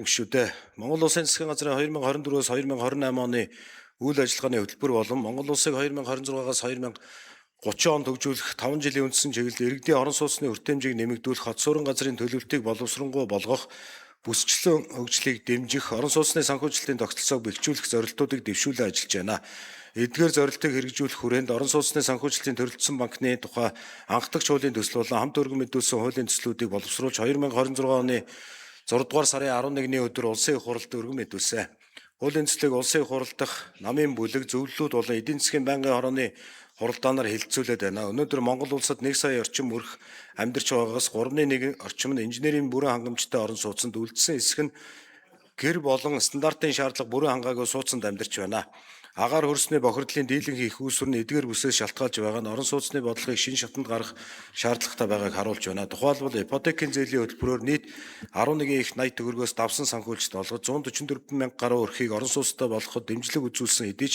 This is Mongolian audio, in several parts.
Гүшүүдээ Монгол Улсын засгийн газрын 2024-өөс 2028 оны үйл ажиллагааны хөтөлбөр болон Монгол Улсыг 2026-аас 2030 онд хөгжүүлэх 5 жилийн үндсэн чиглэлд иргэдийн орон сууцны хүртээмжийг нэмэгдүүлэх, хот суурин газрын төлөвлөлтийг боловсронгуй болгох, бүсчлэн хөгжлийг дэмжих, орон сууцны санхүүжилтийн тогтолцоог бэхжүүлэх зорилтуудыг дэвшүүлэн ажиллаж байна. Эдгээр зорилтыг хэрэгжүүлэх хүрээнд орон сууцны санхүүжилтийн төрөлцсөн банкны тухай анх дахь хуулийн төсөл болон хамт өргөн мэдүүлсэн хуулийн төслүүдийг боловсруулж 2026 оны 6 дугаар сарын 11-ний өдөр улсын их хурлд өргөн мэдүүлсэн. Хуулийн төслийг улсын их хурл дахь намын бүлэг, зөвлөлүүд болон эдийн засгийн байнгын хорооны хуралдаанаар хэлэлцүүлээд байна. Өнөөдөр Монгол улсад 1 сая орчим мөрх амьдарч байгаагаас 3.1 орчим нь инженерийн бүрэн хангамжтай орон сууцнд үлдсэн хэсэг нь гэр болон стандартын шаардлага бүрэн хангаагүй сууцнд амьдарч байна. Агаар хөрсний бохирдлын дийлэн хийх үүсвэр нь эдгээр бүсээс шалтгаалж байгаа нь орон сууцны бодлогыг шин шатанд гаргах шаардлагатай байгааг харуулж байна. Тухайлбал ипотекийн зээлийн хөтөлбөрөөр нийт 11 их 80 төгрөгөөс давсан санхүүжилт болгож 144 мянга гаруй өрхийг орон сууцтай болгоход дэмжлэг үзүүлсэн хэдий ч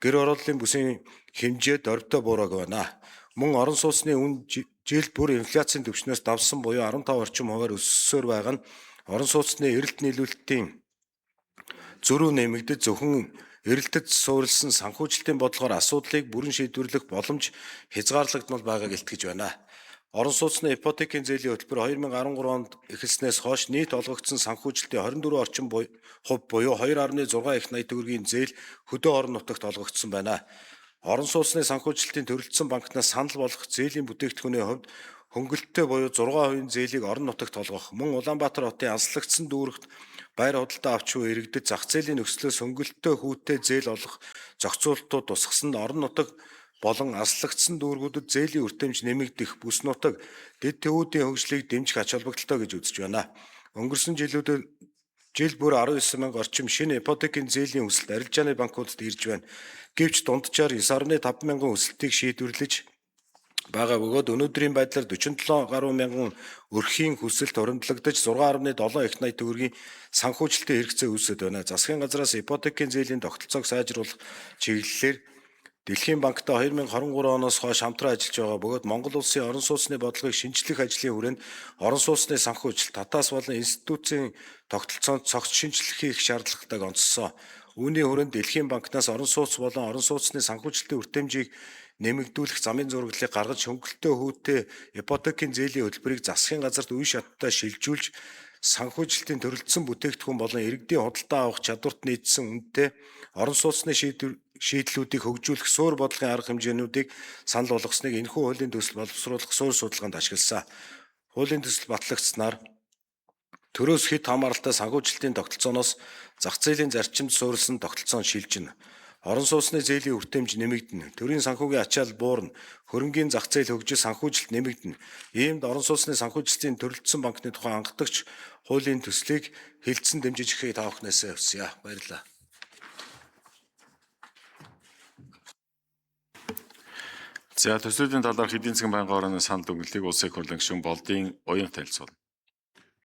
гэр орооллын бүсийн хэмжээ дорвитой буураагүй байна. Мөн орон сууцны үн жил бүр инфляцийн түвшнээс давсан буюу 15 орчим хувиар өссөөр байгаа нь орон сууцны эрэлт нийлүүлэлтийн зөрүү нэмэгдэж зөвхөн эрэлтэд суурилсан санхүүжилтийн бодлогоор асуудлыг бүрэн шийдвэрлэх боломж хязгаарлагдмал байгааг илтгэж байна. Орон сууцны ипотекийн зээлийн хөтөлбөр 2013 онд эхэлснээс хойш нийт олгогдсон санхүүжилтийн 24 орчим хувь буюу 2.6 их 80 төгрөгийн зээл хөдөө орон нутагт олгогдсон байна. Орон сууцны санхүүжилтийн төрөлцсөн банкнаас санал болгох зээлийн бүтээгдэхүүний хувьд хөнгөлөлттэй буюу 6% зээлийг орон нутагт олгох, мөн Улаанбаатар хотын алслагдсан дүүрэгт байр худалдаа авч буй иргэдэд зах зээлийн нөхцлөөс хөнгөлөлттэй хүүтэй зээл олох зохицуулалтууд тусгасан орон нутаг болон алслагдсан дүүргүүдэд зээлийн хүртээмж нэмэгдэх, бүс нутаг, дэд төвүүдийн хөгжлийг дэмжих ач холбогдолтой гэж үзэж байна. Өнгөрсөн жилүүдэд жил бүр 19 мянга орчим шинэ ипотекийн зээлийн өсөлт арилжааны банкудад ирж байна. Гэвч дунджаар 9.5 мянган өсөлтийг шийдвэрлэж байгаа бөгөөд өнөөдрийн байдлаар 47 гаруй мянган өрхийн хүсэлт хуримтлагдаж 6.7 их 80 төгрөгийн санхүүжилтийн хэрэгцээ үүсэт байна. Засгийн газраас ипотекийн зээлийн тогтолцоог сайжруулах чиглэлээр Дэлхийн банктай 2023 оноос хойш хамтран ажиллаж байгаа бөгөөд Монгол улсын орон сууцны бодлогыг шинжлэх ажлын хүрээнд орон сууцны санхүүжилт, татаас болон институцийн тогтолцоонд цогц шинжилэх хийх шаардлагатайг онцлсон. Үүний хүрээнд Дэлхийн банкнаас орон сууц болон орон сууцны санхүүжилтийн хүртээмжийг нэмэгдүүлэх замын зураглалыг гаргаж хөнгөлөлтөө хүүтэй ипотекийн зээлийн хөтөлбөрийг засгийн газарт үе шаттай шилжүүлж санхүүжилтийн төрөлцсөн бүтээгдэхүүн болон иргэдийн худалдаа авах чадварт нийцсэн үнэтэй орон сууцны шийдлүүдийг хөгжүүлэх суур бодлогын арга хэмжээнүүдийг санал болгосныг энэхүү хуулийн төсөл боловсруулах суур судалгаанд ашигласан. Хуулийн төсөл батлагдсанаар төрөөс хэд хамааралтай санхүүжилтийн тогтолцооноос зах зээлийн зарчимд суурилсан тогтолцоо шилжинэ. Орон сууцны зээлийн хүртээмж нэмэгдэнэ. Төрийн санхүүгийн ачаал буурна. Хөрөнгийн зах зээл хөгжиж санхүүжилт нэмэгдэнэ. Иймд орон сууцны санхүүжилтийн төрөлцсөн банкны тухай анх дахь хуулийн төслийг хэлтсэн дэмжиж өгөхийг та бүхнээс хүсье. Баярлалаа. За төслийн талаар эдийн засгийн байнгын хорооны санал дүгнэлтийг улсын их хурлын гишүүн Болдын уян танилцуулна.